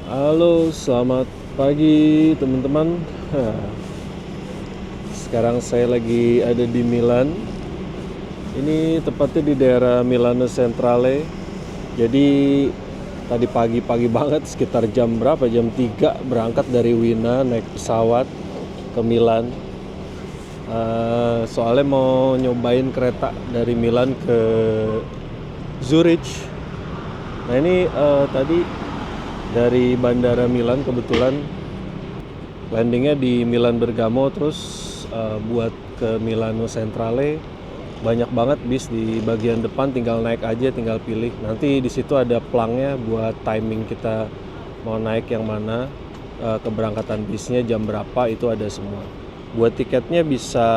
Halo, selamat pagi teman-teman. Sekarang saya lagi ada di Milan. Ini tepatnya di daerah Milano Centrale. Jadi tadi pagi-pagi banget sekitar jam berapa? Jam 3 berangkat dari Wina naik pesawat ke Milan. Soalnya mau nyobain kereta dari Milan ke Zurich. Nah ini tadi dari Bandara Milan kebetulan landingnya di Milan Bergamo, terus buat ke Milano Centrale banyak banget bis di bagian depan, tinggal naik aja, tinggal pilih. Nanti di situ ada plangnya buat timing kita mau naik yang mana, keberangkatan bisnya jam berapa itu ada semua. Buat tiketnya bisa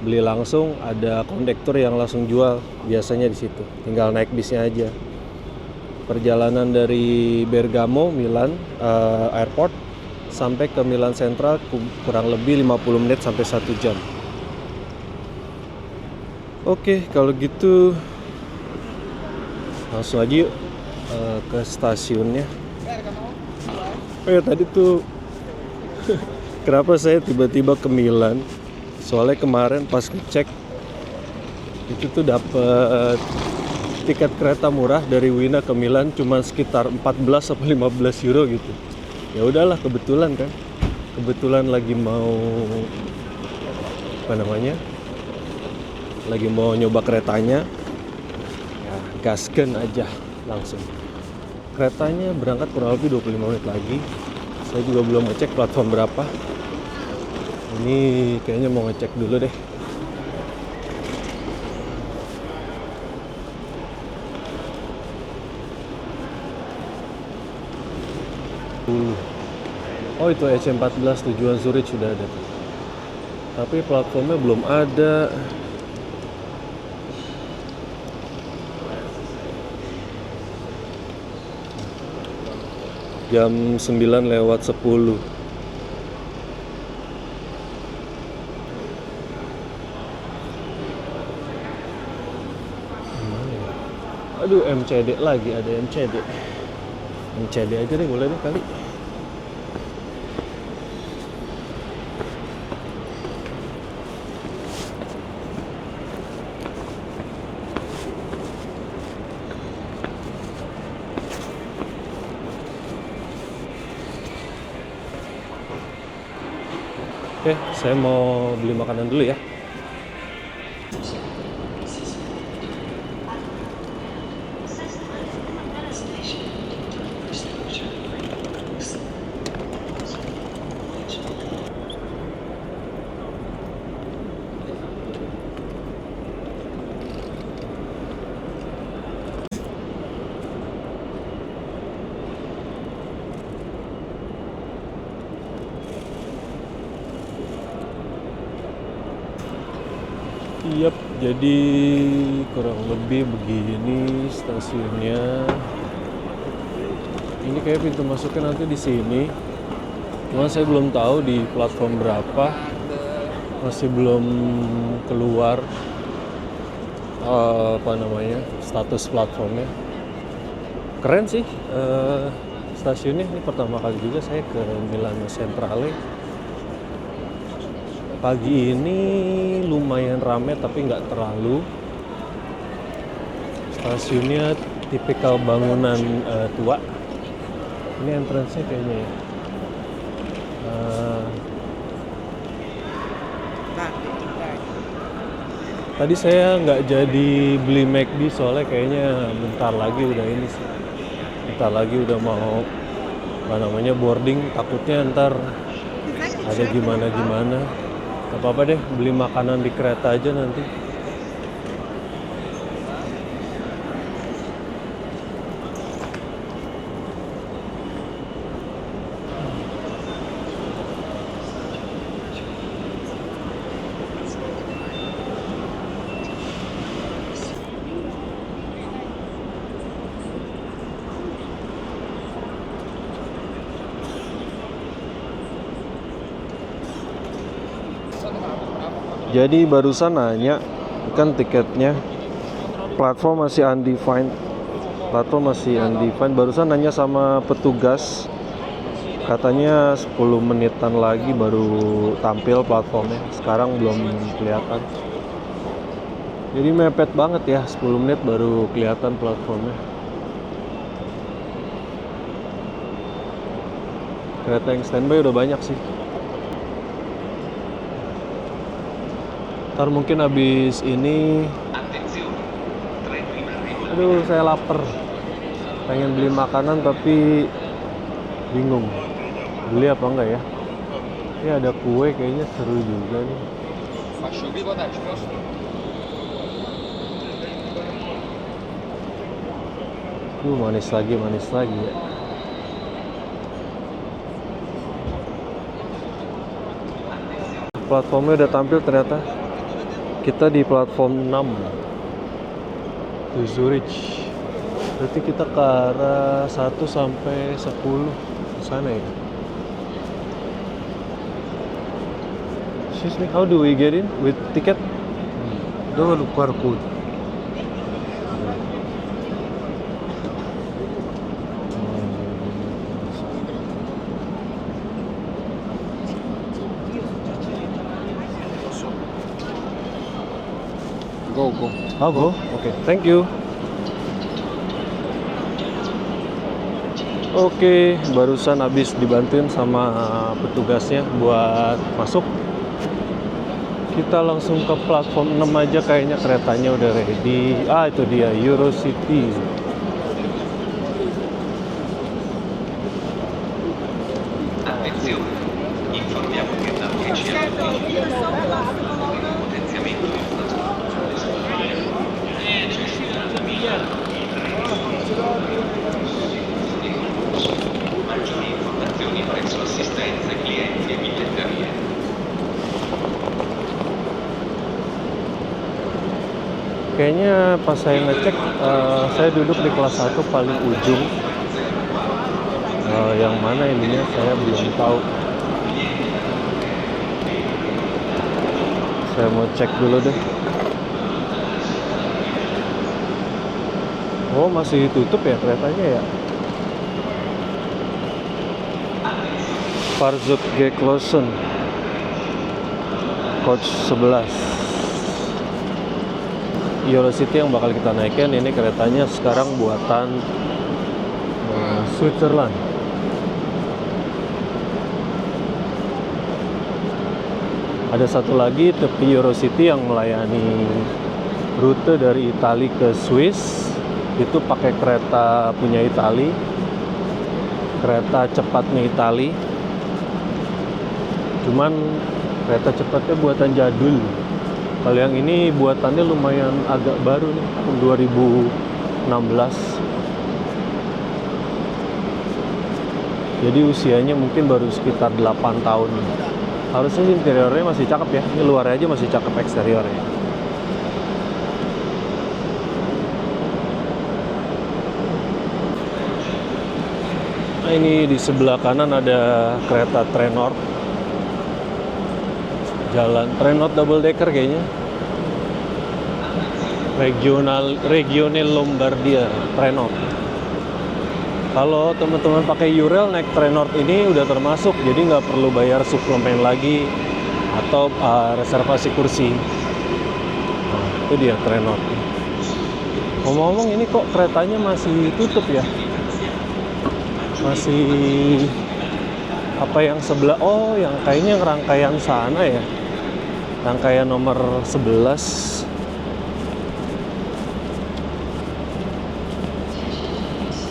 beli langsung, ada kondektur yang langsung jual biasanya di situ. Tinggal naik bisnya aja. Perjalanan dari Bergamo, Milan Airport sampai ke Milan Central kurang lebih 50 menit sampai 1 jam. Oke, kalau gitu langsung aja yuk ke stasiunnya. Oh ya, tadi tuh kenapa saya tiba-tiba ke Milan? Soalnya kemarin pas ngecek itu tuh dapet tiket kereta murah dari Wina ke Milan cuma sekitar 14 atau 15 euro gitu. Ya udahlah, kebetulan kan. Kebetulan lagi mau lagi mau nyoba keretanya. Ya, gasken aja langsung. Keretanya berangkat kurang lebih 25 menit lagi. Saya juga belum ngecek platform berapa. Ini kayaknya mau ngecek dulu deh. Oh, itu EC14 tujuan Zurich sudah ada tuh. Tapi platformnya belum ada. Jam 9:10. Aduh, MCD lagi, ada MCD. MCD aja deh, boleh deh kali. Oke, saya mau beli makanan dulu ya. Yap, jadi kurang lebih begini stasiunnya. Ini kayak pintu masuknya nanti di sini. Cuma saya belum tahu di platform berapa. Masih belum keluar status platformnya. Keren sih stasiunnya. Ini pertama kali juga saya ke Milano Centrale. Pagi ini lumayan rame tapi nggak terlalu. Stasiunnya tipikal bangunan tua. Ini entrance-nya kayaknya ya. Tadi saya nggak jadi beli McD soalnya kayaknya bentar lagi udah ini sih. Bentar lagi udah mau boarding, takutnya ntar ada gimana-gimana. Gak apa-apa deh, beli makanan di kereta aja nanti. Jadi barusan nanya kan tiketnya, platform masih undefined. Barusan nanya sama petugas, Katanya 10 menitan lagi baru tampil platformnya. Sekarang belum kelihatan. Jadi mepet banget ya, 10 menit baru kelihatan platformnya. Kereta yang standby udah banyak sih. Ntar mungkin habis ini, aduh saya lapar. Pengen beli makanan tapi bingung. Beli apa enggak ya? Ini ada kue kayaknya seru juga nih. Manis lagi ya. Platformnya udah tampil ternyata. Kita di platform 6 di Zurich. Berarti kita ke arah 1 sampai 10 ke sana ya. Excuse me, how do we get in with ticket? Dove QR code? Go. Oh, go? Oke, thank you. Oke, barusan habis dibantuin sama petugasnya buat masuk. Kita langsung ke platform 6 aja, kayaknya keretanya udah ready. Itu dia, Eurocity. Kayaknya pas saya ngecek, saya duduk di kelas 1 paling ujung. Yang mana ininya saya belum tahu. Saya mau cek dulu deh. Oh, masih tutup ya keretanya ya? Farzuk G. Clausen, coach 11. Eurocity yang bakal kita naikin, ini keretanya sekarang buatan Switzerland. Ada satu lagi tepi Eurocity yang melayani rute dari Italia ke Swiss. Itu pakai kereta punya Italia, kereta cepatnya Italia. Cuman kereta cepatnya buatan jadul. Kalau yang ini buatannya lumayan agak baru nih, tahun 2016. Jadi usianya mungkin baru sekitar 8 tahun. Harusnya interiornya masih cakep ya. Ini luarnya aja masih cakep eksteriornya. Nah, ini di sebelah kanan ada kereta Trenord. Jalan Trenord double decker kayaknya. Regione Lombardia Trenord. Kalau teman-teman pakai Eurail naik Trenord ini udah termasuk, jadi nggak perlu bayar suplemen lagi atau reservasi kursi. Nah, itu dia Trenord. Ngomong-ngomong, ini kok keretanya masih tutup ya? Masih apa yang sebelah? Oh, yang kayaknya rangkaian sana ya. Rangkaian nomor 11.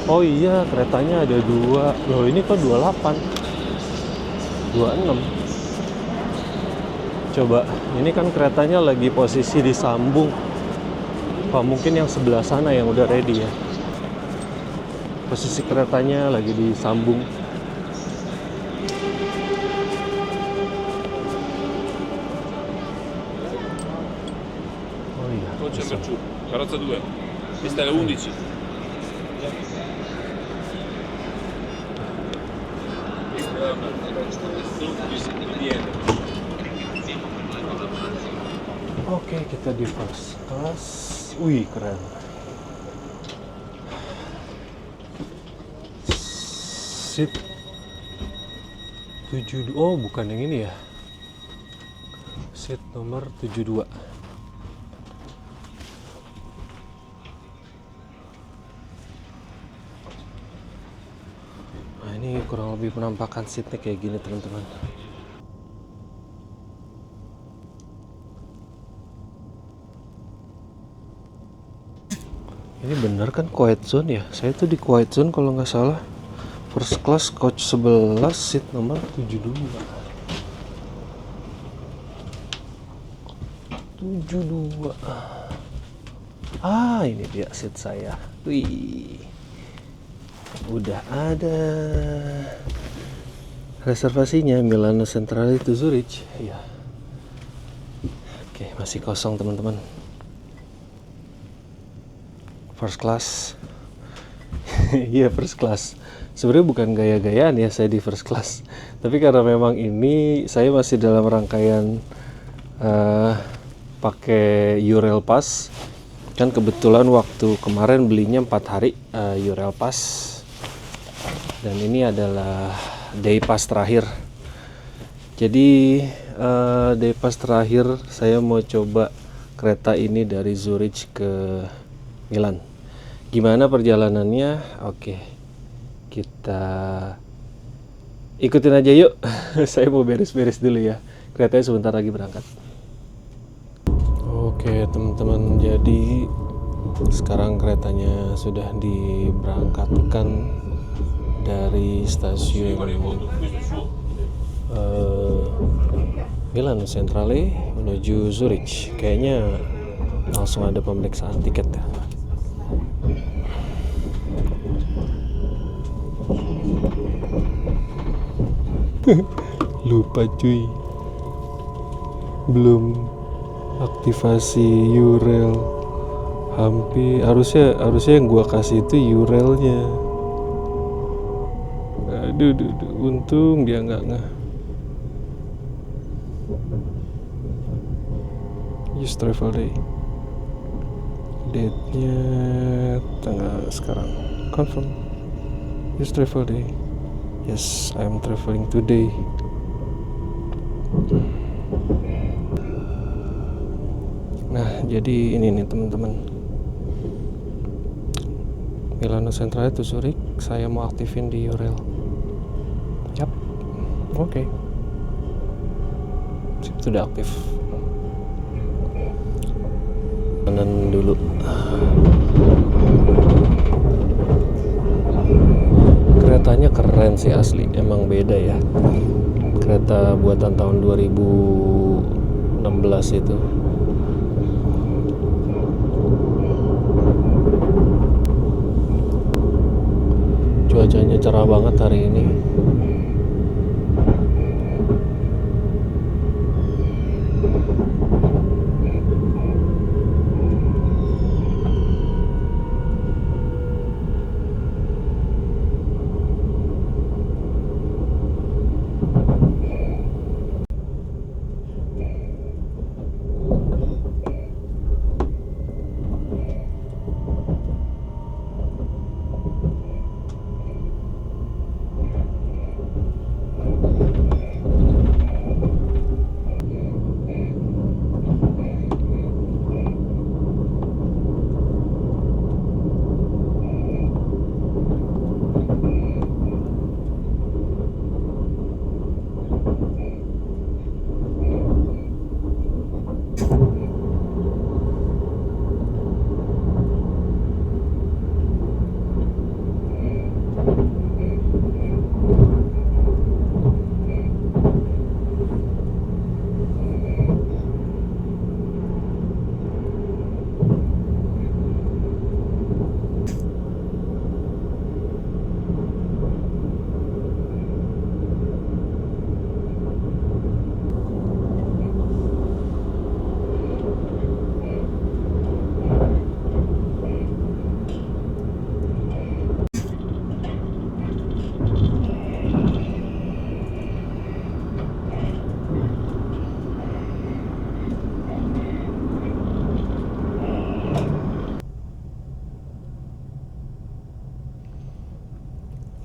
Oh iya, keretanya ada 2. Loh, ini kok 28? 26. Coba, ini kan keretanya lagi posisi disambung. Apa mungkin yang sebelah sana yang udah ready ya? Posisi keretanya lagi disambung. Oh iya. Non c'è per giù, carrozza 2, questa è la 11. Oke, kita di first class. Wih, keren. Sip. Oh, bukan yang ini ya. Seat nomor 72. Nah, ini kurang lebih penampakan seatnya kayak gini, teman-teman. Ini bener kan quiet zone ya? Saya tuh di quiet zone kalau nggak salah. First class coach 11 seat nomor 72. 72. Ah, ini dia seat saya. Wih. Udah ada reservasinya, Milano Centrale to Zurich. Ya. Oke, masih kosong, teman-teman. First class. Iya, first class. Sebenarnya bukan gaya-gayaan ya saya di first class, tapi karena memang ini saya masih dalam rangkaian pakai Eurail Pass. Kan kebetulan waktu kemarin belinya 4 hari Eurail Pass, dan ini adalah day pass terakhir. Jadi day pass terakhir saya mau coba kereta ini dari Zurich ke Milan. Gimana perjalanannya? Oke, kita ikutin aja yuk. Saya mau beres-beres dulu ya. Keretanya sebentar lagi berangkat. Oke teman-teman, jadi sekarang keretanya sudah diberangkatkan dari stasiun Milano Centrale menuju Zurich. Kayaknya langsung ada pemeriksaan tiket ya. Lupa cuy, belum aktivasi Eurail. Hampir harusnya yang gua kasih itu Eurailnya. Aduh, untung dia nggak use travel day. Date-nya tanggal sekarang. Confirm. Use travel day. Yes, I am traveling today. Nah, jadi ini nih teman-teman. Milano Centrale to Zurich, saya mau aktifin di Eurail. Yap. Oke. Sudah aktif. Kanan dulu. Keretanya keren sih asli, emang beda ya. Kereta buatan tahun 2016 itu. Cuacanya cerah banget hari ini.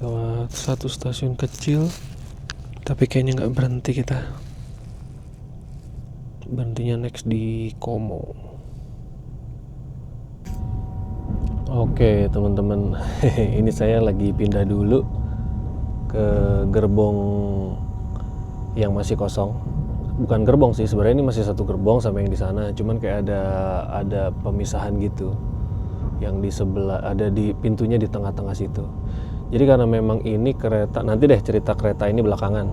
Lewat satu stasiun kecil, Tapi kayaknya nggak berhenti kita. Berhentinya next di Como. Oke teman-teman, ini saya lagi pindah dulu ke gerbong yang masih kosong. Bukan gerbong sih, sebenarnya ini masih satu gerbong sama yang di sana. Cuman kayak ada pemisahan gitu, yang di sebelah ada di pintunya di tengah-tengah situ. Jadi karena memang ini kereta, nanti deh cerita kereta ini belakangan.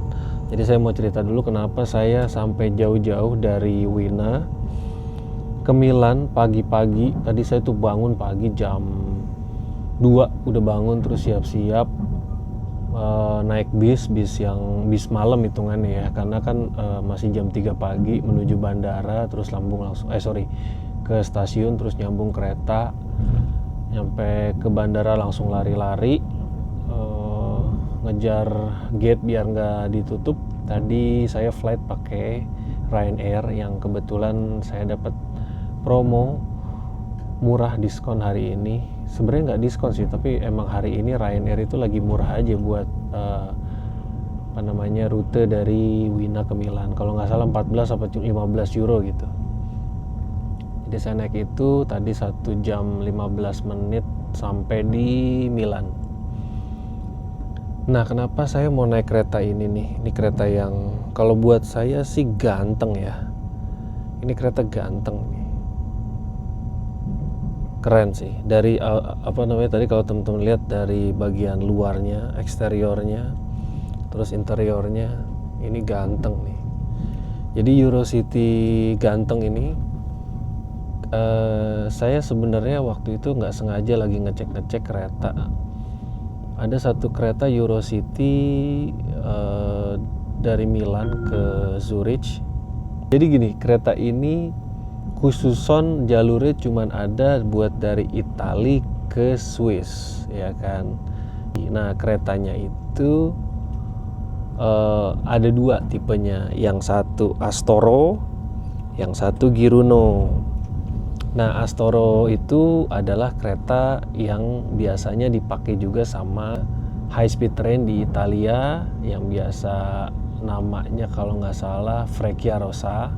Jadi saya mau cerita dulu kenapa saya sampai jauh-jauh dari Wina ke Milan pagi-pagi. Tadi saya tuh bangun pagi jam 2 udah bangun, terus siap-siap naik bis malam hitungannya ya, karena kan masih jam 3 pagi menuju bandara, terus ke stasiun, terus nyambung kereta, nyampe ke bandara langsung lari-lari ngejar gate biar nggak ditutup. Tadi saya flight pakai Ryanair yang kebetulan saya dapat promo murah diskon hari ini. Sebenarnya nggak diskon sih, tapi emang hari ini Ryanair itu lagi murah aja buat rute dari Wina ke Milan. Kalau nggak salah 14 atau 15 euro gitu. Jadi saya naik itu tadi 1 jam 15 menit sampai di Milan. Nah, kenapa saya mau naik kereta ini nih? Ini kereta yang kalau buat saya sih ganteng ya. Ini kereta ganteng nih. Keren sih. Dari tadi kalau teman-teman lihat dari bagian luarnya, eksteriornya, terus interiornya, ini ganteng nih. Jadi Eurocity ganteng ini, saya sebenarnya waktu itu nggak sengaja lagi ngecek kereta. Ada satu kereta Eurocity dari Milan ke Zurich. Jadi gini, kereta ini khususon jalurnya cuman ada buat dari Itali ke Swiss, ya kan. Nah, keretanya itu ada 2 tipenya, yang satu Astoro, yang satu Giruno. Nah, Astoro itu adalah kereta yang biasanya dipakai juga sama high speed train di Italia, yang biasa namanya kalau nggak salah Frecciarossa.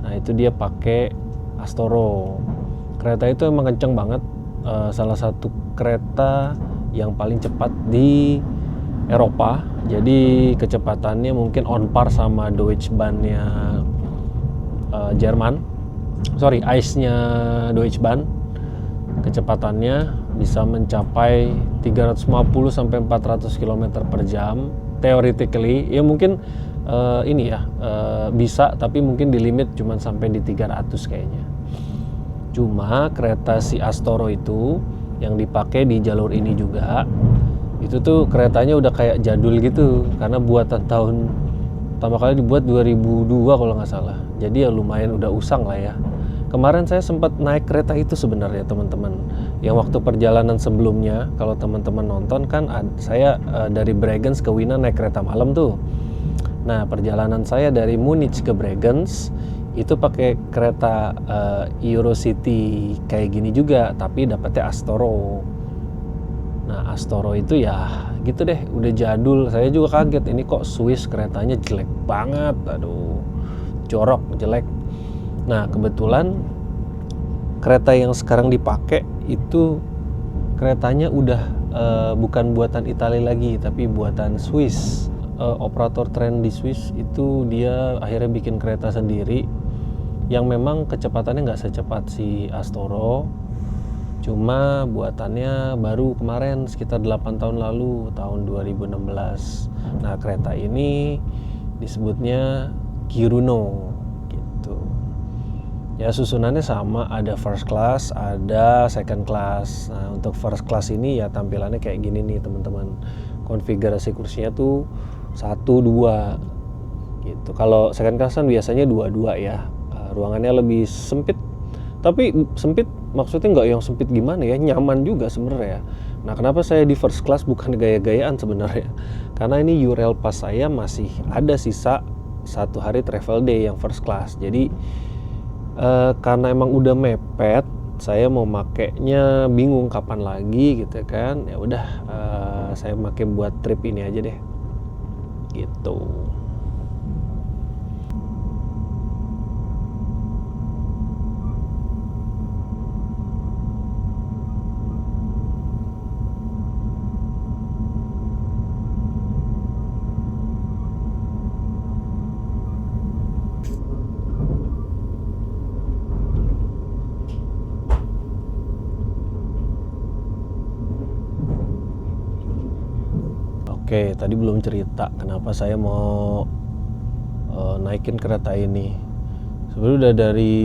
Nah, itu dia pakai Astoro. Kereta itu emang kenceng banget, salah satu kereta yang paling cepat di Eropa. Jadi kecepatannya mungkin on par sama Deutsche Bahn-nya Jerman. ICE-nya Deutsche Bahn. Kecepatannya bisa mencapai 350 sampai 400 km per jam. Theoretically, ya mungkin bisa, tapi mungkin di limit cuma sampai di 300 kayaknya. Cuma kereta si Astoro itu yang dipakai di jalur ini juga, itu tuh keretanya udah kayak jadul gitu, karena buatan tahun pertama kali dibuat 2002 kalau nggak salah. Jadi ya lumayan udah usang lah ya. Kemarin saya sempat naik kereta itu sebenarnya teman-teman. Yang waktu perjalanan sebelumnya, kalau teman-teman nonton kan saya dari Bregenz ke Wina naik kereta malam tuh. Nah, perjalanan saya dari Munich ke Bregenz itu pakai kereta Eurocity kayak gini juga, tapi dapetnya Astoro. Nah, Astoro itu ya gitu deh, udah jadul. Saya juga kaget, ini kok Swiss keretanya jelek banget. Aduh, jorok, jelek. Nah, kebetulan kereta yang sekarang dipakai itu keretanya udah bukan buatan Italia lagi, tapi buatan Swiss. Operator tren di Swiss itu dia akhirnya bikin kereta sendiri yang memang kecepatannya nggak secepat si Astoro. Cuma buatannya baru kemarin sekitar 8 tahun lalu, tahun 2016. Nah, kereta ini disebutnya Giruno gitu. Ya, susunannya sama, ada first class, ada second class. Nah, untuk first class ini ya tampilannya kayak gini nih teman-teman. Konfigurasi kursinya tuh 1-2 gitu. Kalau second class kan biasanya 2-2 ya. Ruangannya lebih sempit, tapi sempit maksudnya nggak yang sempit gimana ya, nyaman juga sebenarnya. Nah, kenapa saya di first class bukan gaya-gayaan sebenarnya? Karena ini Eurail Pass saya masih ada sisa 1 hari travel day yang first class. Jadi karena emang udah mepet, saya mau makainya bingung kapan lagi gitu kan. Ya udah, saya pakai buat trip ini aja deh. gitu. Oke, tadi belum cerita kenapa saya mau naikin kereta ini. Sebenarnya udah dari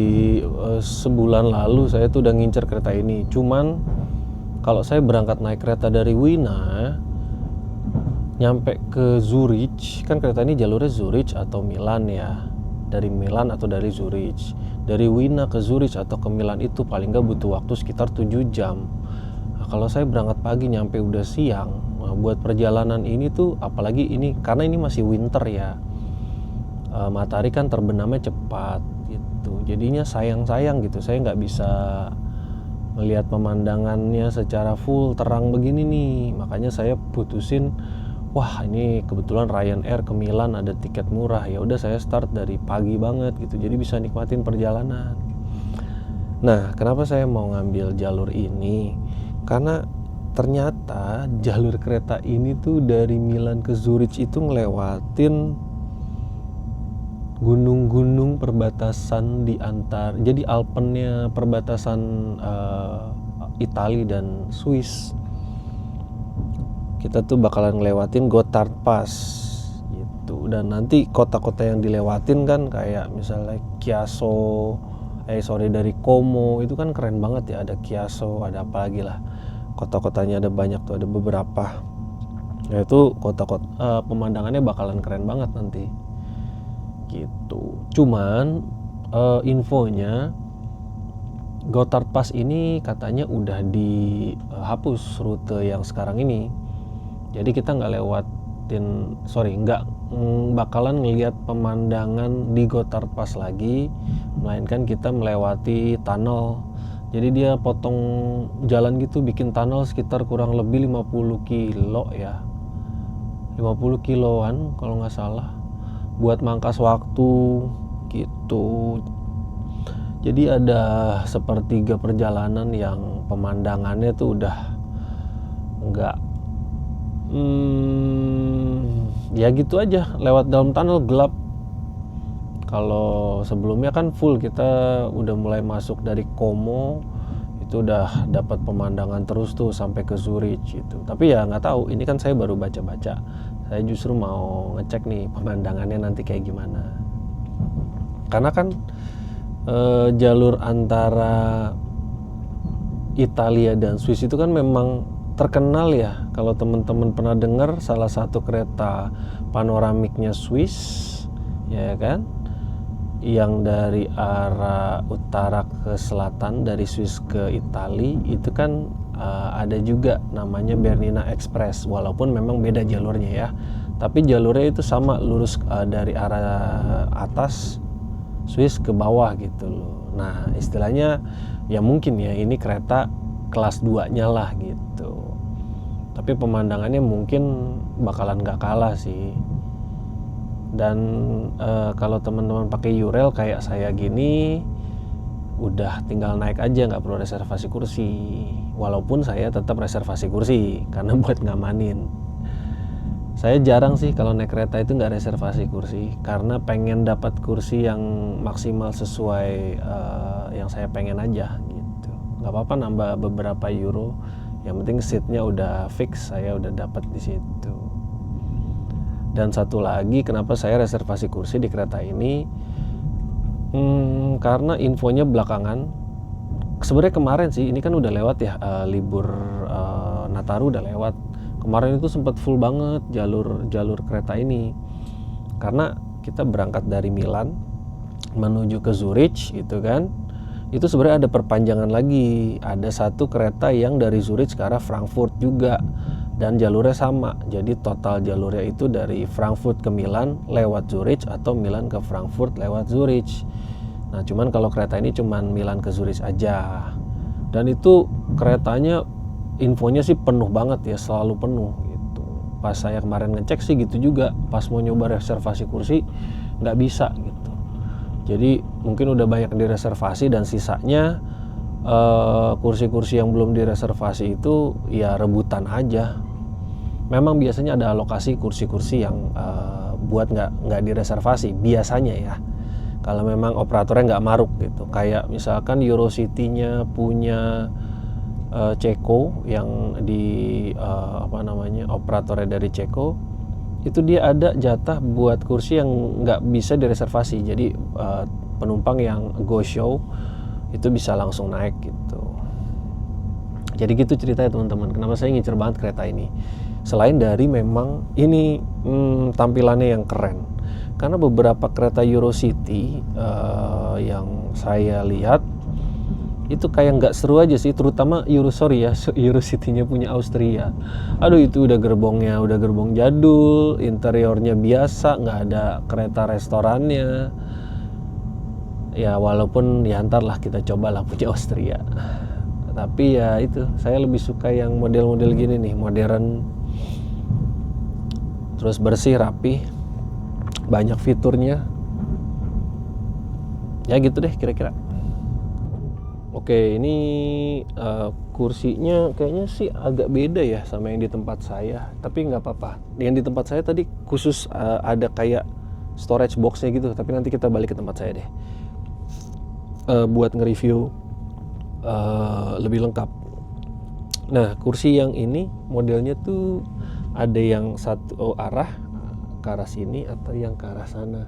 sebulan lalu saya tuh udah ngincer kereta ini. Cuman kalau saya berangkat naik kereta dari Wina nyampe ke Zurich, kan kereta ini jalurnya Zurich atau Milan ya. Dari Milan atau dari Zurich. Dari Wina ke Zurich atau ke Milan itu paling nggak butuh waktu sekitar 7 jam. Nah, kalau saya berangkat pagi nyampe udah siang, buat perjalanan ini tuh apalagi ini karena ini masih winter ya, matahari kan terbenamnya cepat gitu, jadinya sayang gitu saya nggak bisa melihat pemandangannya secara full terang begini nih. Makanya saya putusin, wah ini kebetulan Ryanair ke Milan ada tiket murah, ya udah saya start dari pagi banget gitu, jadi bisa nikmatin perjalanan. Nah, kenapa saya mau ngambil jalur ini? Karena ternyata jalur kereta ini tuh dari Milan ke Zurich itu ngelewatin gunung-gunung perbatasan di antar, jadi Alpennya perbatasan Italia dan Swiss. Kita tuh bakalan ngelewatin Gotthard Pass gitu, dan nanti kota-kota yang dilewatin kan kayak misalnya dari Como itu kan keren banget ya, ada Chiasso, ada apa lagi lah. Kota-kotanya ada banyak tuh, ada beberapa. Ya itu kota-kota pemandangannya bakalan keren banget nanti. Gitu. Cuman infonya Gotthard Pass ini katanya udah dihapus rute yang sekarang ini. Jadi kita nggak bakalan ngelihat pemandangan di Gotthard Pass lagi, melainkan kita melewati tunnel. Jadi dia potong jalan gitu, bikin tunnel sekitar kurang lebih 50 kilo ya, 50 kiloan kalau nggak salah, buat mangkas waktu gitu. Jadi ada sepertiga perjalanan yang pemandangannya tuh udah nggak ya gitu aja, lewat dalam tunnel gelap. Kalau sebelumnya kan full, kita udah mulai masuk dari Como itu udah dapat pemandangan terus tuh sampai ke Zurich gitu. Tapi ya nggak tahu, ini kan saya baru baca-baca. Saya justru mau ngecek nih pemandangannya nanti kayak gimana. Karena kan jalur antara Italia dan Swiss itu kan memang terkenal ya. Kalau teman-teman pernah dengar salah satu kereta panoramiknya Swiss, ya kan, yang dari arah utara ke selatan dari Swiss ke Italia itu kan ada juga namanya Bernina Express, walaupun memang beda jalurnya ya, tapi jalurnya itu sama, lurus dari arah atas Swiss ke bawah gitu loh. Nah istilahnya ya mungkin ya ini kereta kelas 2 nya lah gitu, tapi pemandangannya mungkin bakalan gak kalah sih. Dan kalau teman-teman pakai Eurail kayak saya gini, udah tinggal naik aja, nggak perlu reservasi kursi. Walaupun saya tetap reservasi kursi karena buat ngamanin. Saya jarang sih kalau naik kereta itu nggak reservasi kursi, karena pengen dapat kursi yang maksimal sesuai yang saya pengen aja gitu. Nggak apa-apa nambah beberapa euro, yang penting seatnya udah fix, saya udah dapat di situ. Dan satu lagi kenapa saya reservasi kursi di kereta ini, karena infonya belakangan. Sebenarnya kemarin sih, ini kan udah lewat ya, libur Nataru udah lewat. Kemarin itu sempat full banget jalur kereta ini, karena kita berangkat dari Milan menuju ke Zurich gitu kan. Itu sebenarnya ada perpanjangan lagi, ada satu kereta yang dari Zurich ke arah Frankfurt juga, dan jalurnya sama. Jadi total jalurnya itu dari Frankfurt ke Milan lewat Zurich, atau Milan ke Frankfurt lewat Zurich. Nah cuman kalau kereta ini cuman Milan ke Zurich aja. Dan itu keretanya infonya sih penuh banget ya, selalu penuh gitu. pas saya kemarin ngecek sih gitu juga, pas mau nyoba reservasi kursi nggak bisa gitu. Jadi mungkin udah banyak direservasi dan sisanya kursi-kursi yang belum direservasi itu ya rebutan aja. Memang biasanya ada alokasi kursi-kursi yang buat nggak direservasi biasanya ya. Kalau memang operatornya nggak maruk gitu. Kayak misalkan Eurocity-nya punya Ceko yang di operatornya dari Ceko, itu dia ada jatah buat kursi yang nggak bisa direservasi. Jadi penumpang yang go show itu bisa langsung naik gitu. Jadi gitu ceritanya teman-teman. Kenapa saya ngincer banget kereta ini? Selain dari memang ini tampilannya yang keren. Karena beberapa kereta Eurocity yang saya lihat itu kayak nggak seru aja sih, terutama Eurocity-nya punya Austria. Aduh, itu udah gerbong jadul, interiornya biasa, nggak ada kereta restorannya. Ya walaupun ya ntar lah kita cobalah punya Austria. Tapi ya itu, saya lebih suka yang model-model gini nih, modern, terus bersih, rapi, banyak fiturnya. Ya gitu deh kira-kira. Oke, ini kursinya kayaknya sih agak beda ya sama yang di tempat saya. Tapi nggak apa-apa. Yang di tempat saya tadi khusus ada kayak storage box-nya gitu. Tapi nanti kita balik ke tempat saya deh. Buat nge-review lebih lengkap. Nah, kursi yang ini modelnya tuh ada yang satu arah ke arah sini atau yang ke arah sana.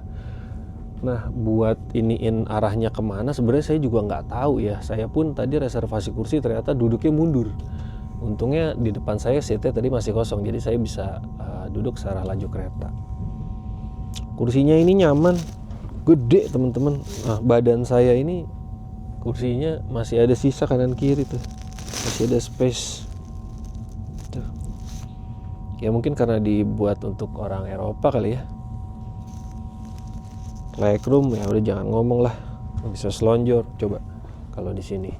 Nah, buat iniin arahnya kemana sebenarnya saya juga nggak tahu ya. Saya pun tadi reservasi kursi ternyata duduknya mundur. Untungnya di depan saya seatnya tadi masih kosong, jadi saya bisa duduk searah laju kereta. Kursinya ini nyaman, gede teman-teman. Nah, badan saya ini kursinya masih ada sisa kanan kiri tuh, masih ada space. Tuh. Ya mungkin karena dibuat untuk orang Eropa kali ya. Legroom ya udah jangan ngomong lah, bisa selonjor coba kalau di sini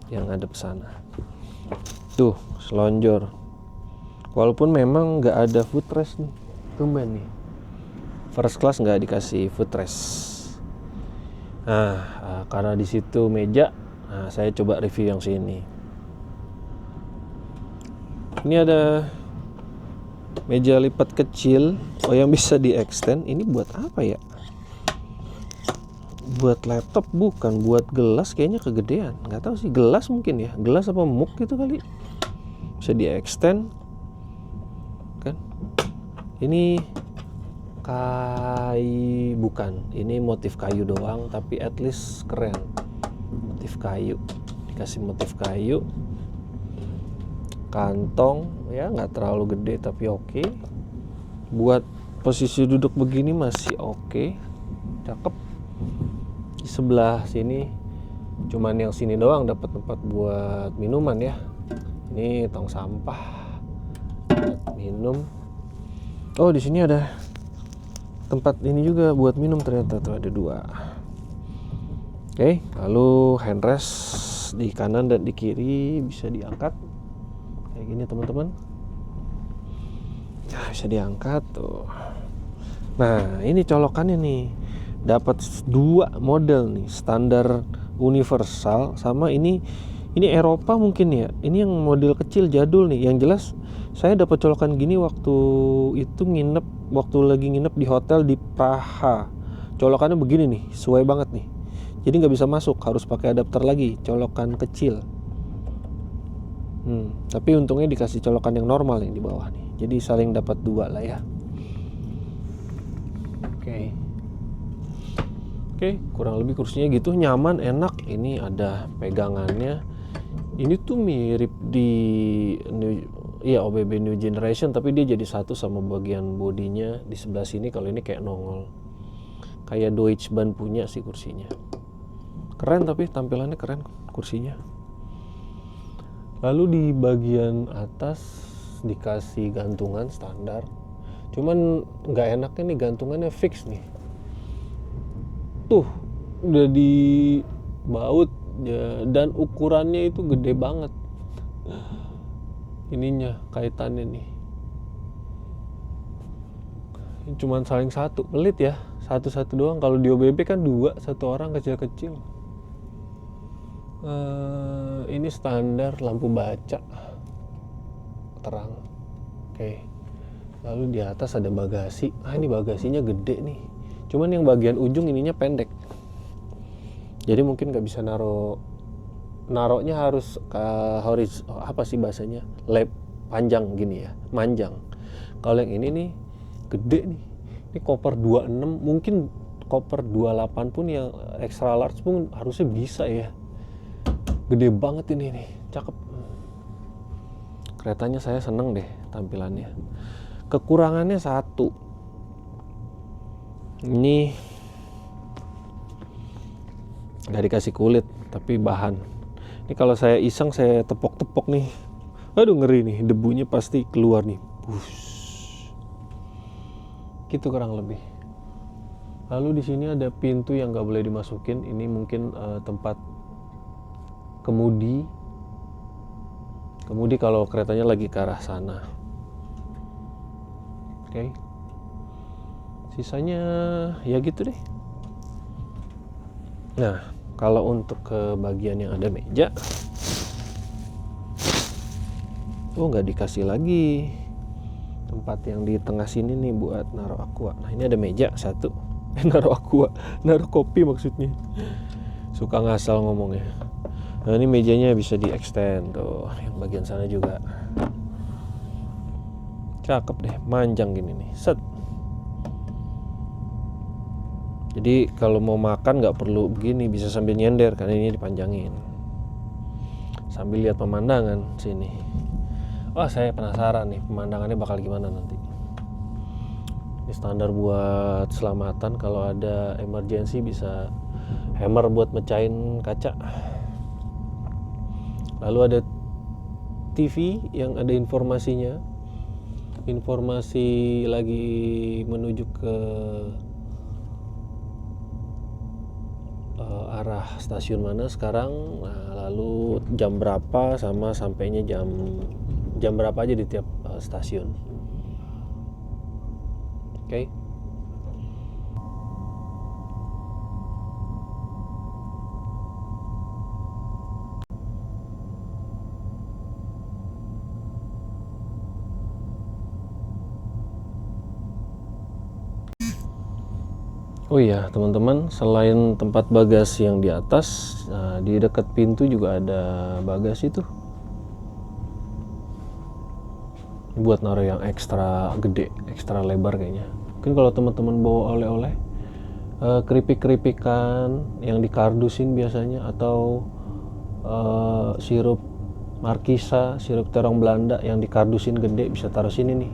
yang ngadep sana tuh selonjor, walaupun memang nggak ada footrest nih, tumben nih first class nggak dikasih footrest. Nah karena di situ meja, nah saya coba review yang sini. Ini ada meja lipat kecil, yang bisa di extend. Ini buat apa ya? Buat laptop bukan, buat gelas kayaknya kegedean, nggak tahu sih, gelas mungkin ya, gelas apa mug gitu kali, bisa di extend kan. Ini kayu, bukan, ini motif kayu doang tapi at least keren, motif kayu, dikasih motif kayu, kantong ya nggak terlalu gede tapi oke. Buat posisi duduk begini masih oke, cakep. Di sebelah sini cuman yang sini doang dapat tempat buat minuman ya. Ini tong sampah buat minum. Oh, di sini ada tempat ini juga buat minum, ternyata tuh ada 2. Oke, lalu handrest di kanan dan di kiri bisa diangkat kayak gini teman-teman. Nah, bisa diangkat tuh. Nah, ini colokannya nih. Dapat 2 model nih, standar universal sama ini Eropa mungkin ya. Ini yang model kecil jadul nih. Yang jelas saya dapat colokan gini waktu itu lagi nginep di hotel di Praha. Colokannya begini nih, sesuai banget nih. Jadi nggak bisa masuk, harus pakai adapter lagi, colokan kecil. Tapi untungnya dikasih colokan yang normal yang di bawah nih. Jadi saling dapat 2 lah ya. Oke, kurang lebih kursinya gitu, nyaman, enak. Ini ada pegangannya. Ini tuh mirip di OBB New Generation, tapi dia jadi satu sama bagian bodinya di sebelah sini. Kalau ini kayak nongol, kayak Deutsche Bahn punya sih kursinya. Keren, tapi tampilannya keren kursinya. Lalu di bagian atas dikasih gantungan standar. Cuman nggak enaknya nih, gantungannya fix nih. Tuh udah di baut ya, dan ukurannya itu gede banget ininya, kaitannya nih. cuman saling satu, pelit ya, satu-satu doang. Kalau di OBB kan dua, satu orang kecil-kecil. Ini standar lampu baca terang. Oke. Lalu di atas ada bagasi. Ini bagasinya gede nih, cuman yang bagian ujung ininya pendek, jadi mungkin nggak bisa naruhnya harus apa sih bahasanya, panjang gini ya, manjang. Kalau yang ini nih gede nih, ini koper 26, mungkin koper 28 pun yang extra large pun harusnya bisa ya. Gede banget ini nih, cakep. Keretanya saya seneng deh tampilannya. Kekurangannya satu, ini nggak dikasih kulit tapi bahan. Ini kalau saya iseng saya tepok-tepok nih, aduh ngeri nih, debunya pasti keluar nih. Gitu kurang lebih. Lalu di sini ada pintu yang nggak boleh dimasukin. Ini mungkin tempat kemudi kalau keretanya lagi ke arah sana. Oke. Sisanya ya gitu deh. Nah, kalau untuk ke bagian yang ada meja, nggak dikasih lagi tempat yang di tengah sini nih buat naruh aqua. Nah, ini ada meja satu, naruh aqua, naruh kopi maksudnya. Suka ngasal ngomongnya. Nah, ini mejanya bisa di extend tuh, yang bagian sana juga. Cakep deh, manjang gini nih, set. Jadi kalau mau makan nggak perlu begini, bisa sambil nyender karena ini dipanjangin. Sambil lihat pemandangan sini. Wah, saya penasaran nih pemandangannya bakal gimana nanti. Ini standar buat selamatan, kalau ada emergency bisa hammer buat mecahin kaca. Lalu ada TV yang ada informasinya. Informasi lagi menuju ke arah stasiun mana sekarang, lalu jam berapa sama sampainya jam berapa aja di tiap stasiun. Oke. Oh iya teman-teman, selain tempat bagasi yang di atas, di dekat pintu juga ada bagasi tuh, buat naruh yang ekstra gede, ekstra lebar kayaknya. Mungkin kalau teman-teman bawa oleh-oleh, keripik-keripikan yang dikardusin biasanya, atau sirup markisa, sirup terong Belanda yang dikardusin gede, bisa taruh sini nih.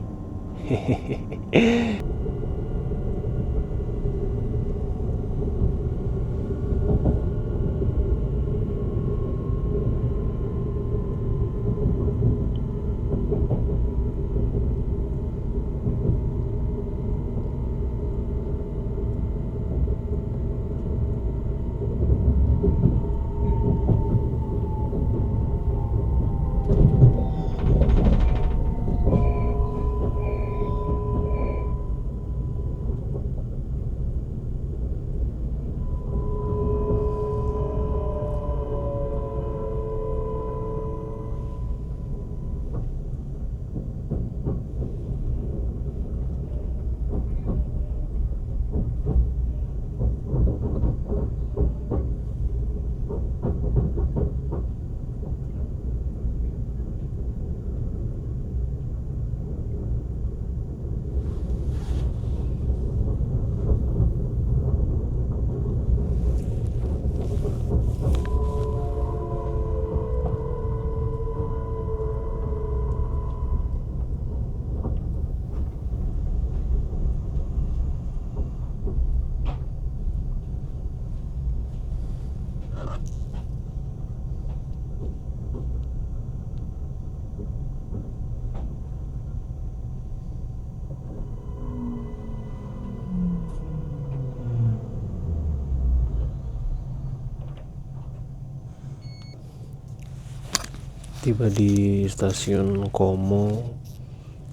Tiba di stasiun Komo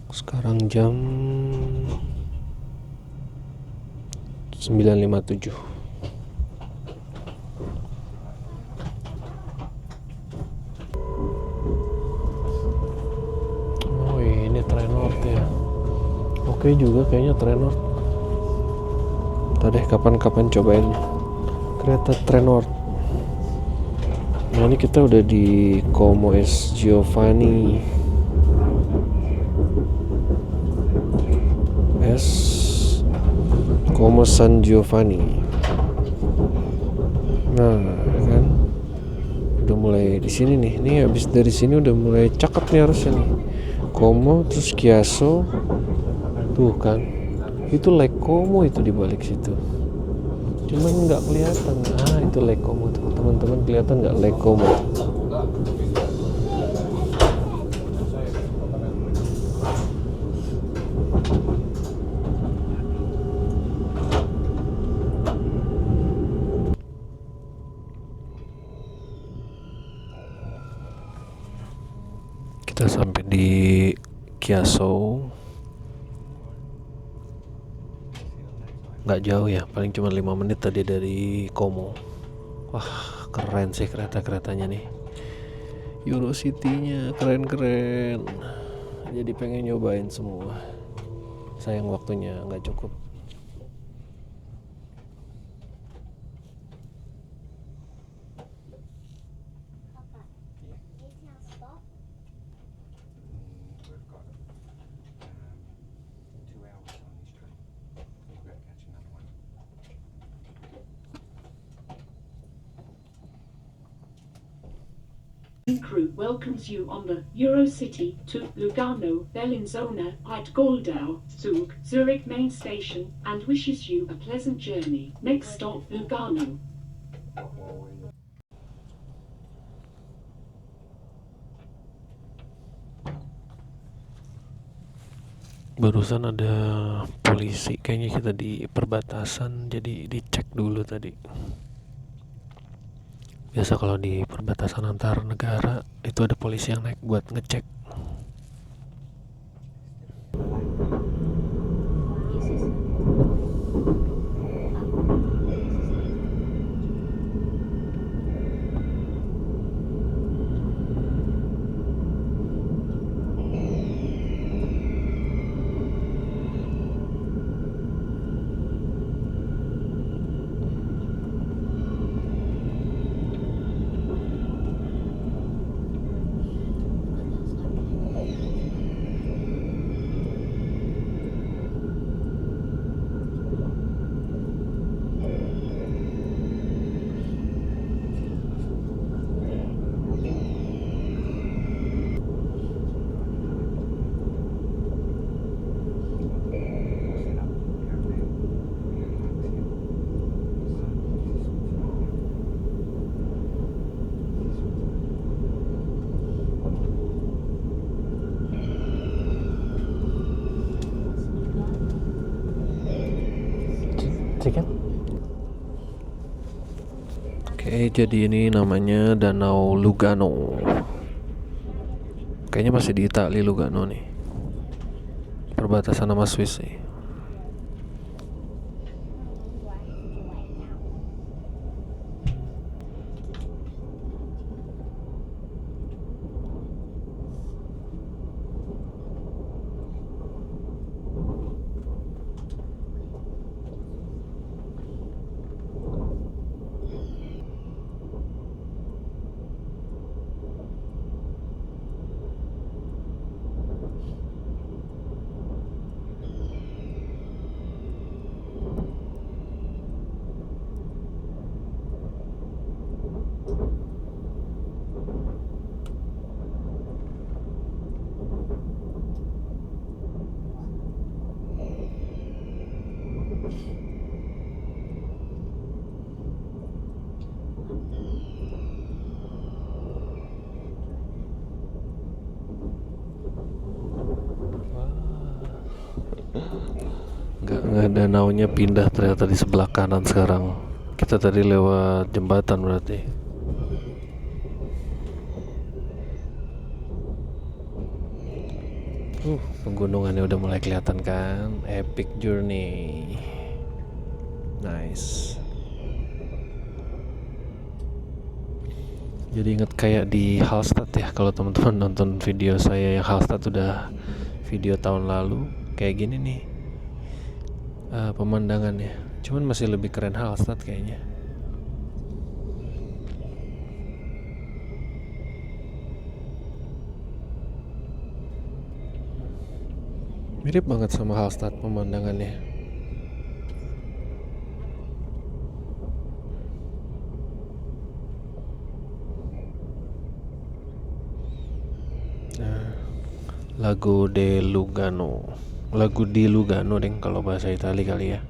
sekarang jam 957. Oh ini Trenord ya. Oke juga kayaknya Trenord. Tadi kapan-kapan cobain kereta Trenord. Nah ini kita udah di Como S Giovanni Como San Giovanni. Nah kan udah mulai di sini nih. Nih habis dari sini udah mulai cakep nih harusnya nih. Como terus Chiasso. Tuh kan. Itu Lake Como itu di balik situ. Cuman nggak kelihatan. Ah itu Lake Como tuh. Teman-teman kelihatan nggak Lake Como? Kita sampai di Chiasso. Nggak jauh ya, paling cuma 5 menit tadi dari Como. Wah keren sih kereta-keretanya nih. Eurocity-nya keren-keren. Jadi pengen nyobain semua. Sayang waktunya nggak cukup. Crew welcomes you on the Eurocity to Lugano, Bellinzona, at Goldau, Zug, Zurich main station, and wishes you a pleasant journey. Next stop, Lugano. Barusan ada polisi, kayaknya kita di perbatasan, jadi dicek dulu tadi. Biasa kalau di perbatasan antar negara itu ada polisi yang naik buat ngecek. Tiket? Oke, jadi ini namanya Danau Lugano. Kayaknya masih di Italia Lugano nih. Perbatasan sama Swiss sih. Nggak danaunya pindah ternyata di sebelah kanan sekarang. Kita tadi lewat jembatan berarti. Pegunungannya udah mulai kelihatan kan. Epic journey. Nice. Jadi inget kayak di Hallstatt ya, kalau teman-teman nonton video saya yang Hallstatt udah video tahun lalu, kayak gini nih pemandangannya. Cuman masih lebih keren Hallstatt kayaknya. Mirip banget sama Hallstatt pemandangannya. Lago de Lugano, lagu di Lugano deng kalau bahasa Itali kali ya.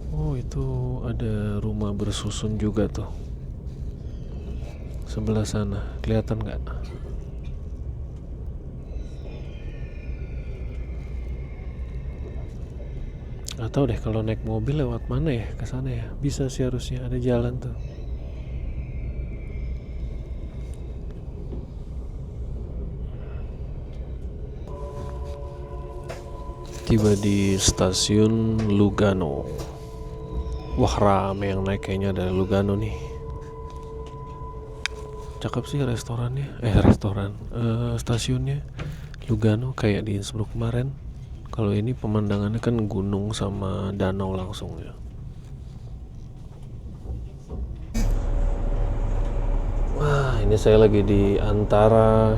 Oh itu ada rumah bersusun juga tuh sebelah sana, kelihatan nggak? Nggak tahu deh kalau naik mobil lewat mana ya ke sana ya. Bisa sih, harusnya ada jalan tuh. Tiba di stasiun Lugano. Wah, rame yang naik kayaknya dari Lugano nih. Cakep sih restorannya. Stasiunnya Lugano kayak di Innsbruck kemarin. Kalau ini pemandangannya kan gunung sama danau langsung ya. Wah, ini saya lagi di antara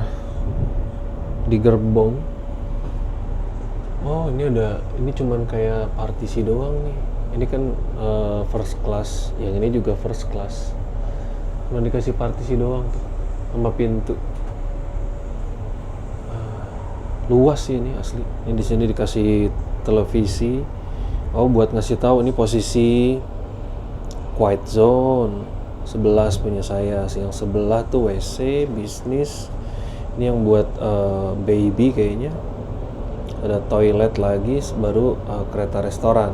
di gerbong. Oh, ini cuman kayak partisi doang nih. Ini kan first class, yang ini juga first class. Cuma dikasih partisi doang tuh sama pintu. Luas sih ini asli. Ini di sini dikasih televisi. Oh, buat ngasih tahu ini posisi quiet zone. 11 punya saya. Yang sebelah tuh WC bisnis. Ini yang buat baby kayaknya. Ada toilet lagi, baru kereta restoran.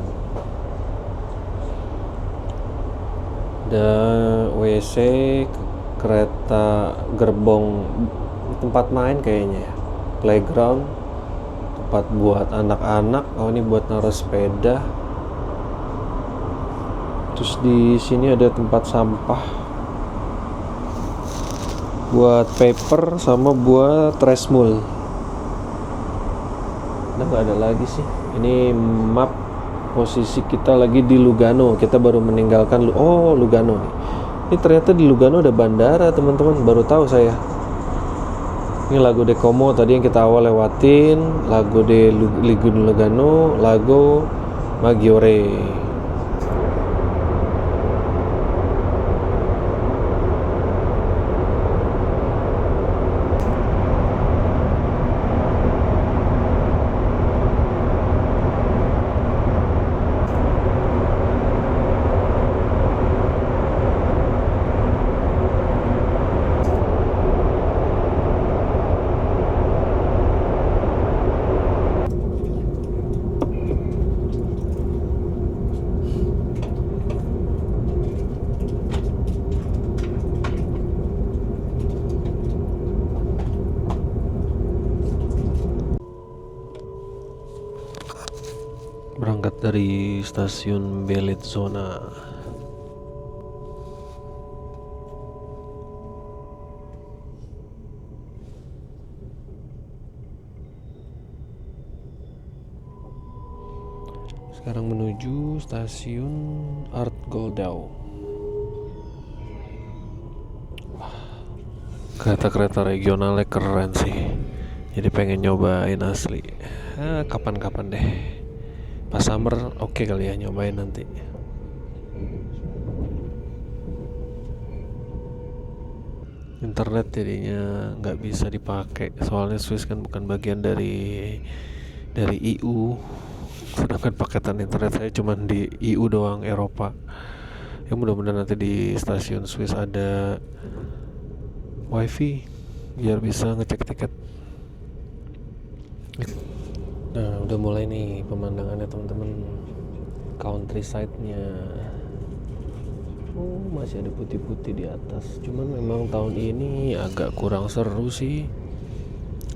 Ada WC, kereta gerbong, tempat main kayaknya ya. Playground, tempat buat anak-anak. Oh, ini buat naruh sepeda. Terus di sini ada tempat sampah buat paper sama buat trash mul. Udah nggak ada lagi sih. Ini map posisi kita lagi di Lugano. Kita baru meninggalkan Lugano nih. Ini ternyata di Lugano ada bandara, teman-teman. Baru tahu saya. Ini Lago de Como tadi yang kita awal lewatin. Lago de Lugano, Lago Maggiore. Berangkat dari stasiun Bellinzona. Sekarang menuju stasiun Artgoldau. Kereta-kereta regionalnya keren sih. Jadi pengen nyobain asli. Kapan-kapan deh. Pas summer oke kali ya nyobain nanti. Internet jadinya nggak bisa dipakai, soalnya Swiss kan bukan bagian dari EU. Sedangkan paketan internet saya cuma di EU doang, Eropa. Ya mudah-mudahan nanti di stasiun Swiss ada wifi biar bisa ngecek tiket. Nah, udah mulai nih pemandangannya teman-teman, countryside-nya. Oh, masih ada putih-putih di atas. Cuman memang tahun ini agak kurang seru sih.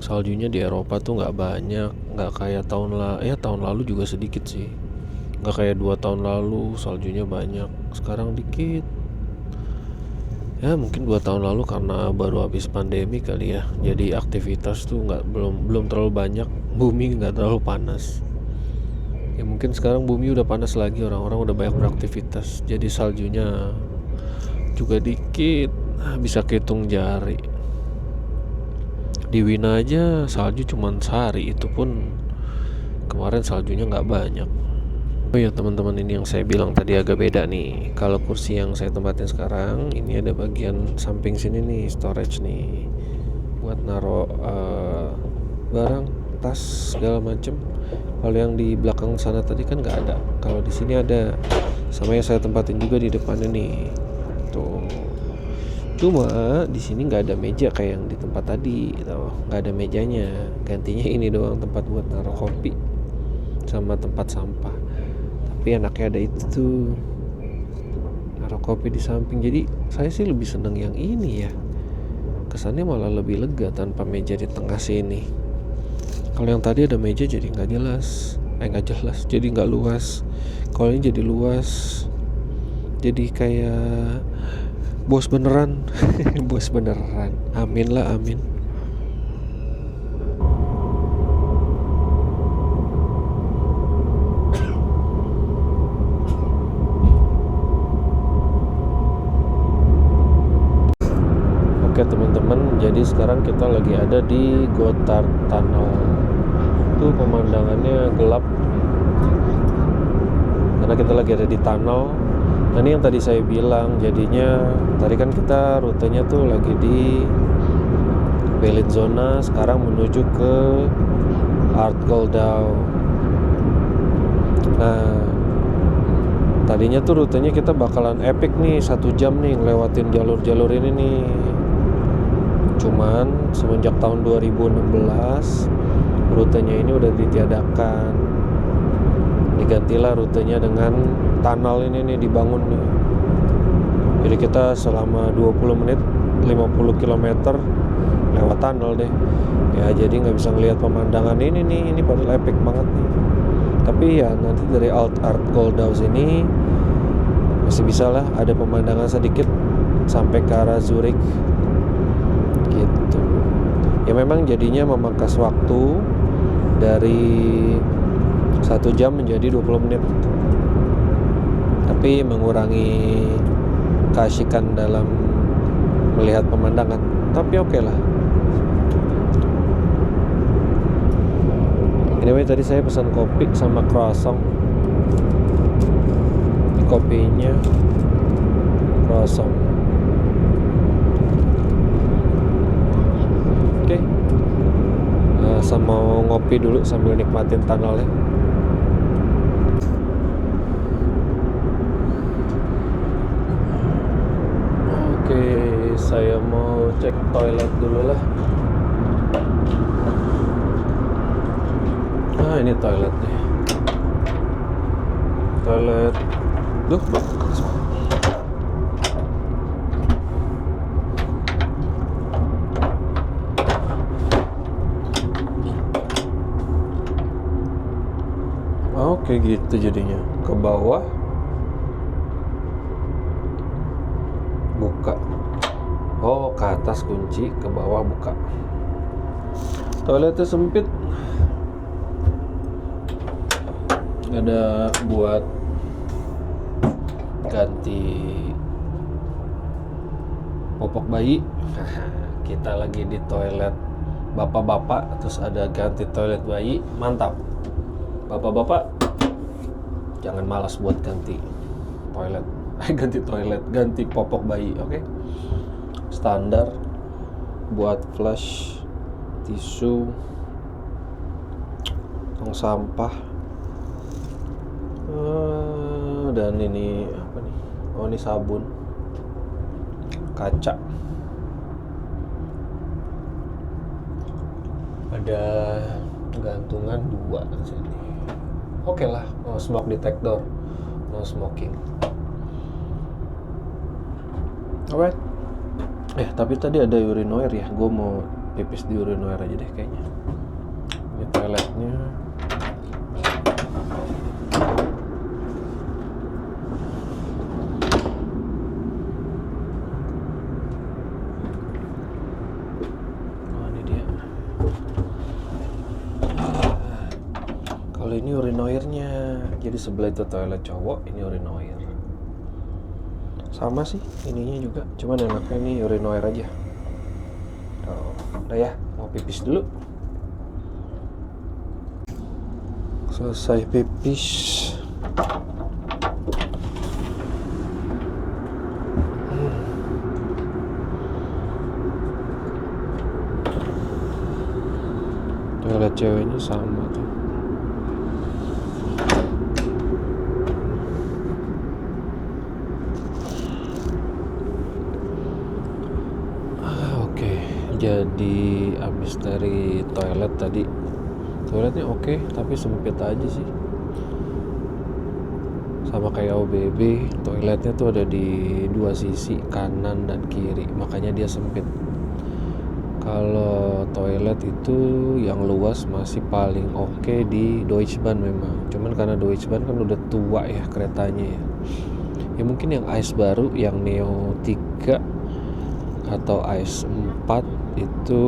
Saljunya di Eropa tuh nggak banyak, nggak kayak tahun lalu juga sedikit sih. Nggak kayak 2 tahun lalu saljunya banyak, sekarang dikit. Ya mungkin 2 tahun lalu karena baru habis pandemi kali ya, jadi aktivitas tuh belum terlalu banyak, bumi nggak terlalu panas. Ya mungkin sekarang bumi udah panas lagi, orang-orang udah banyak beraktivitas, jadi saljunya juga dikit, bisa kehitung jari. Di Wina aja salju cuman sehari, itu pun kemarin saljunya nggak banyak. Oh ya teman-teman, ini yang saya bilang tadi agak beda nih. Kalau kursi yang saya tempatin sekarang, ini ada bagian samping sini nih, storage nih, buat naro barang, tas segala macem. Kalau yang di belakang sana tadi kan nggak ada. Kalau di sini ada, sama yang saya tempatin juga di depannya nih. Tuh. Cuma di sini nggak ada meja kayak yang di tempat tadi, gitu. Nggak ada mejanya. Gantinya ini doang, tempat buat naro kopi sama tempat sampah. Tapi enaknya ada itu tuh, naruh kopi di samping. Jadi saya sih lebih seneng yang ini ya, kesannya malah lebih lega tanpa meja di tengah sini. Kalau yang tadi ada meja jadi nggak jelas, jadi nggak luas. Kalau ini jadi luas, jadi kayak bos beneran. Bos beneran, amin lah, amin. Oke teman-teman, jadi sekarang kita lagi ada di Gotthard Tunnel. Tuh pemandangannya gelap karena kita lagi ada di tunnel. Nah ini yang tadi saya bilang, jadinya tadi kan kita rutenya tuh lagi di Bellinzona, sekarang menuju ke Aardgoldau. Nah tadinya tuh rutenya kita bakalan epic nih, 1 jam nih ngelewatin jalur-jalur ini nih. Cuman semenjak tahun 2016 rutenya ini udah ditiadakan. Digantilah rutenya dengan tunnel ini nih, dibangun nih. Jadi kita selama 20 menit 50 km lewat tunnel deh. Ya jadi nggak bisa ngelihat pemandangan ini nih, ini padahal epic banget nih. Tapi ya nanti dari Aardgoldau ini masih bisa lah ada pemandangan sedikit sampai ke arah Zurich gitu. Ya memang jadinya memangkas waktu dari 1 jam menjadi 20 menit, tapi mengurangi keasikan dalam melihat pemandangan. Tapi oke lah. Anyway, tadi saya pesan kopi sama croissant. Ini kopinya, croissant. Oke. Sama ngopi dulu sambil nikmatin tunnelnya. Oke, saya mau cek toilet dulu lah. Nah ini toilet nih. Toilet. Duh, bagus. Oke gitu jadinya. Ke bawah buka. Oh, ke atas kunci, ke bawah buka. Toiletnya sempit. Ada buat ganti popok bayi. Kita lagi di toilet bapak-bapak, terus ada ganti toilet bayi. Mantap. Bapak-bapak jangan malas buat ganti toilet. Ganti popok bayi, oke? Standar buat flush, tisu, tong sampah, dan ini apa nih? Oh ini sabun, kaca, ada gantungan 2 di sini. Oke lah, no smoke detector, no smoking. Alright. Tapi tadi ada urinoir ya, gue mau pipis di urinoir aja deh kayaknya. Ini toiletnya. Kalau ini urinoirnya, jadi sebelah itu toilet cowok, ini urinoir. Sama sih ininya juga, cuman enaknya ini urinoir aja. Oh, udah ya, mau pipis dulu. Selesai pipis. Toilet ceweknya sama tuh. Oke, jadi abis dari toilet tadi, toiletnya oke, tapi sempit aja sih. Sama kayak OBB, toiletnya tuh ada di dua sisi, kanan dan kiri, makanya dia sempit. Kalau toilet itu yang luas masih paling oke di Deutsche Bahn memang. Cuman karena Deutsche Bahn kan udah tua ya keretanya ya. Ya mungkin yang AIS baru, yang Neo 3 atau AIS 4 itu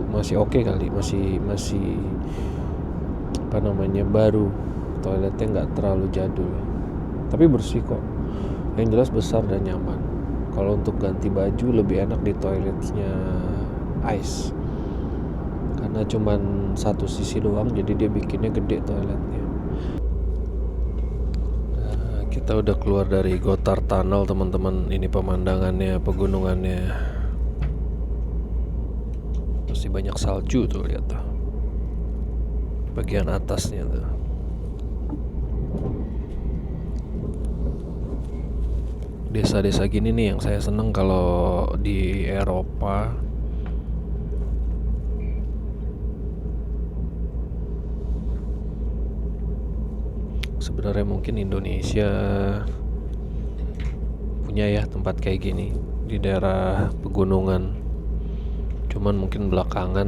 masih oke kali, masih apa namanya, baru. Toiletnya nggak terlalu jadul. Tapi bersih kok. Yang jelas besar dan nyaman. Kalau untuk ganti baju lebih enak di toiletnya AIS, karena cuman satu sisi doang, jadi dia bikinnya gede toiletnya. Nah, kita udah keluar dari Gotthard Tunnel teman-teman. Ini pemandangannya, pegunungannya masih banyak salju tuh, lihat tuh bagian atasnya tuh. Desa-desa gini nih yang saya seneng kalau di Eropa. Sebenarnya mungkin Indonesia punya ya tempat kayak gini di daerah pegunungan. Cuman mungkin belakangan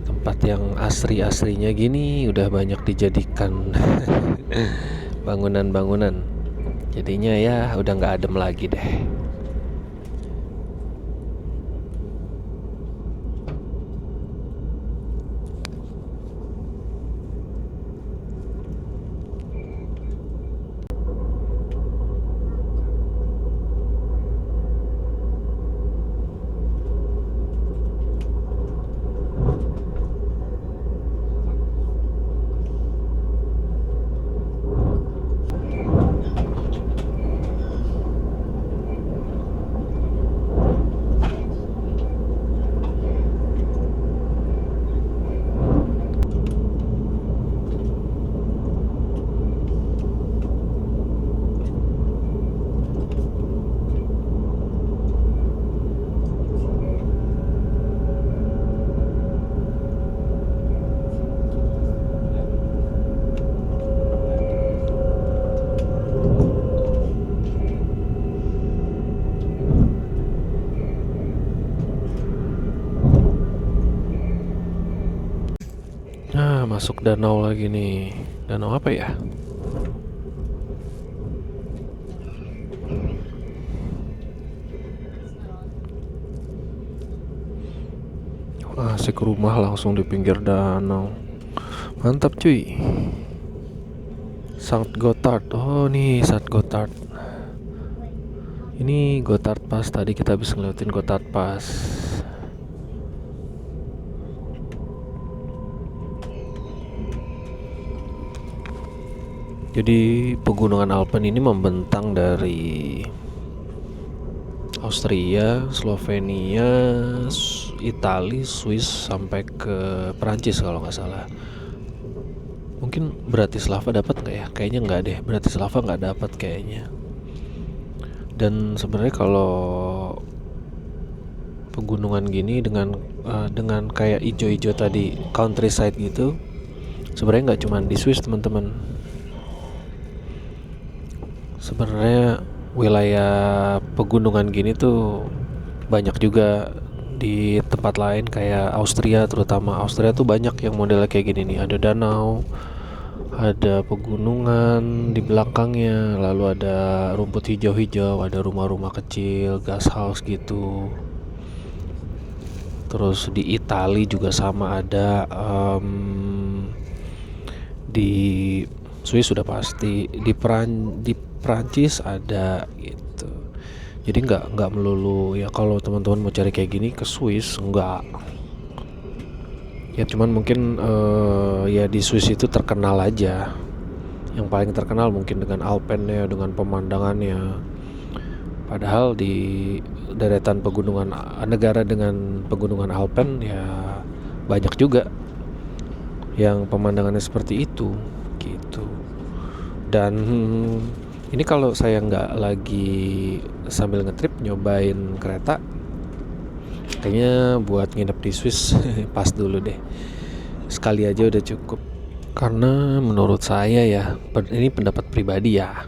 tempat yang asri-asrinya gini udah banyak dijadikan bangunan-bangunan. Jadinya ya udah nggak adem lagi deh. Nah, masuk danau lagi nih. Danau apa ya? Asik, rumah langsung di pinggir danau. Mantap cuy. Sankt Gotthard. Oh nih Sankt Gotthard. Ini Gotthard Pass. Tadi kita habis ngeliatin Gotthard Pass. Jadi pegunungan Alpen ini membentang dari Austria, Slovenia, Italia, Swiss sampai ke Perancis kalau nggak salah. Mungkin Bratislava dapat nggak ya? Kayaknya nggak deh. Bratislava nggak dapat kayaknya. Dan sebenarnya kalau pegunungan gini dengan kayak ijo-ijo tadi, countryside gitu, sebenarnya nggak cuma di Swiss teman-teman. Sebenarnya wilayah pegunungan gini tuh banyak juga di tempat lain kayak Austria, terutama Austria tuh banyak yang modelnya kayak gini nih. Ada danau, ada pegunungan di belakangnya, lalu ada rumput hijau-hijau, ada rumah-rumah kecil, gas house gitu. Terus di Italia juga sama ada, di Swiss sudah pasti, di Prancis ada gitu. Jadi nggak melulu ya, kalau teman-teman mau cari kayak gini ke Swiss nggak. Ya cuman mungkin ya di Swiss itu terkenal aja. Yang paling terkenal mungkin dengan Alpennya, dengan pemandangannya. Padahal di deretan pegunungan, negara dengan pegunungan Alpen ya banyak juga yang pemandangannya seperti itu gitu. Dan ini kalau saya nggak lagi sambil ngetrip nyobain kereta, kayaknya buat nginep di Swiss pas dulu deh, sekali aja udah cukup. Karena menurut saya ya, ini pendapat pribadi ya,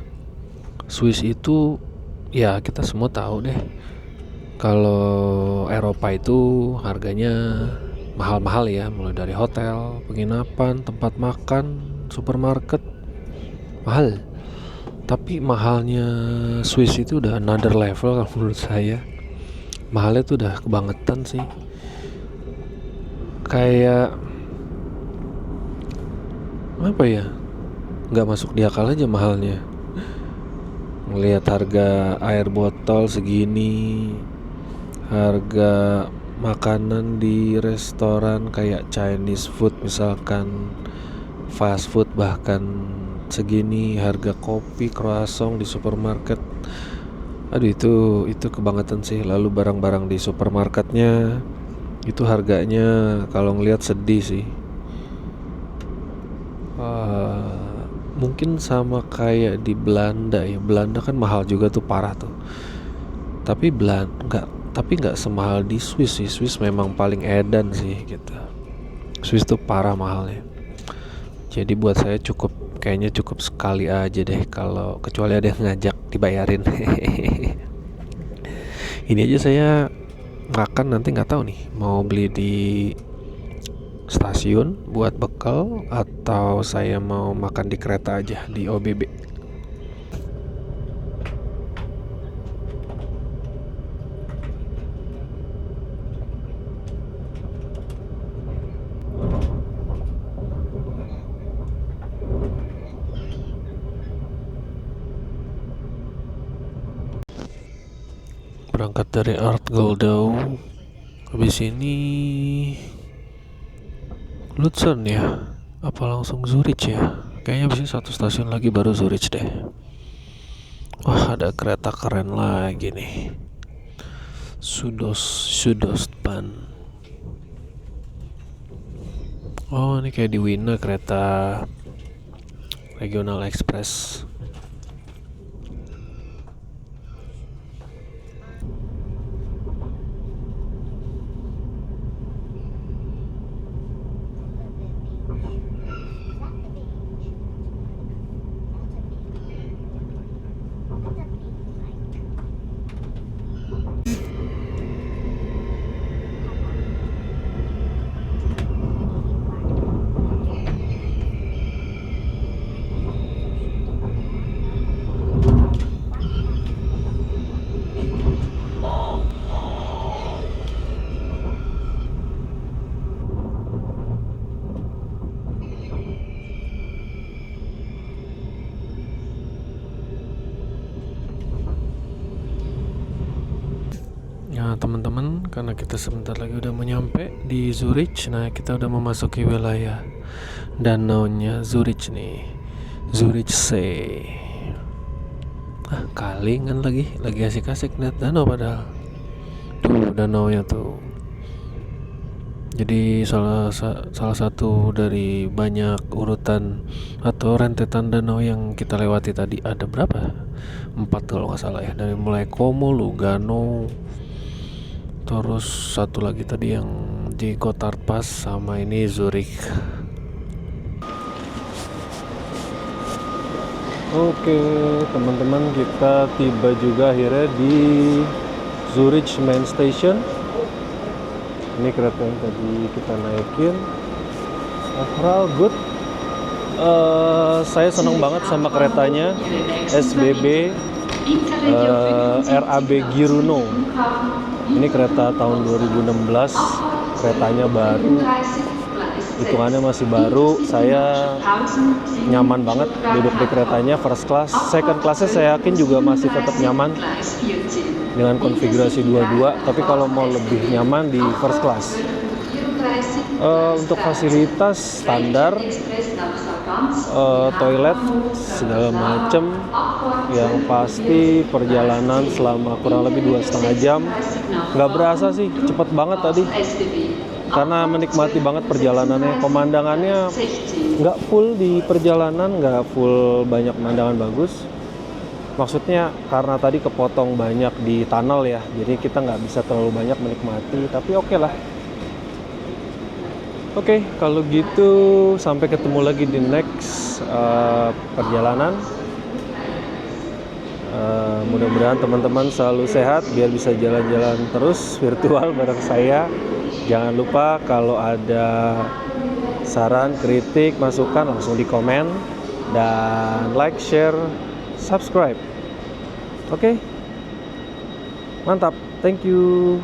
Swiss itu ya kita semua tahu deh, kalau Eropa itu harganya mahal-mahal ya, mulai dari hotel, penginapan, tempat makan, supermarket, mahal. Tapi mahalnya Swiss itu udah another level kalau menurut saya. Mahalnya tuh udah kebangetan sih. Kayak apa ya, nggak masuk di akal aja mahalnya. Ngelihat harga air botol segini, harga makanan di restoran kayak Chinese food misalkan, fast food bahkan segini, harga kopi, croissant di supermarket. Aduh itu kebangetan sih. Lalu barang-barang di supermarketnya itu harganya kalau ngelihat sedih sih. Mungkin sama kayak di Belanda ya. Belanda kan mahal juga tuh, parah tuh. Tapi nggak semahal di Swiss sih. Swiss memang paling edan sih gitu. Swiss tuh parah mahalnya. Jadi buat saya kayaknya cukup sekali aja deh, kalau kecuali ada yang ngajak dibayarin. Ini aja saya makan nanti nggak tahu nih mau beli di stasiun buat bekal atau saya mau makan di kereta aja di OBB. Berangkat dari Art Goldau, habis ini Luzern ya, apa langsung Zurich ya? Kayaknya habis ini 1 stasiun lagi baru Zurich deh. Wah, ada kereta keren lagi nih, Südostbahn. Oh, ini kayak di Wina, kereta regional express. Ya teman-teman, karena kita sebentar lagi udah nyampe di Zurich. Nah, kita udah memasuki wilayah danaunya Zurich nih, Zurich See. Kalingan lagi asik-asik lihat danau, padahal tuh danaunya tuh. Jadi salah satu dari banyak urutan atau rentetan danau yang kita lewati tadi. Ada berapa? 4 kalau nggak salah ya, dari mulai Como, Lugano, terus satu lagi tadi yang di Gotthard Pass, sama ini Zurich. Oke teman-teman, kita tiba juga akhirnya di Zurich Main Station. Ini kereta yang tadi kita naikin. Overall good. Saya senang banget sama keretanya, SBB RAB Giruno. Ini kereta tahun 2016. keretanya baru, hitungannya masih baru. Saya nyaman banget duduk di keretanya first class. Second classnya saya yakin juga masih tetap nyaman dengan konfigurasi 22, tapi kalau mau lebih nyaman di first class. Untuk fasilitas standar, toilet segala macem, yang pasti perjalanan selama kurang lebih 2,5 jam. Nggak berasa sih, cepet banget tadi karena menikmati banget perjalanannya. Pemandangannya nggak full di perjalanan, nggak full banyak pemandangan bagus. Maksudnya karena tadi kepotong banyak di tunnel ya, jadi kita nggak bisa terlalu banyak menikmati, tapi oke lah. Oke, kalau gitu sampai ketemu lagi di next perjalanan. Mudah-mudahan teman-teman selalu sehat biar bisa jalan-jalan terus virtual bareng saya. Jangan lupa kalau ada saran, kritik, masukan langsung di komen, dan like, share, subscribe. Oke, mantap, thank you.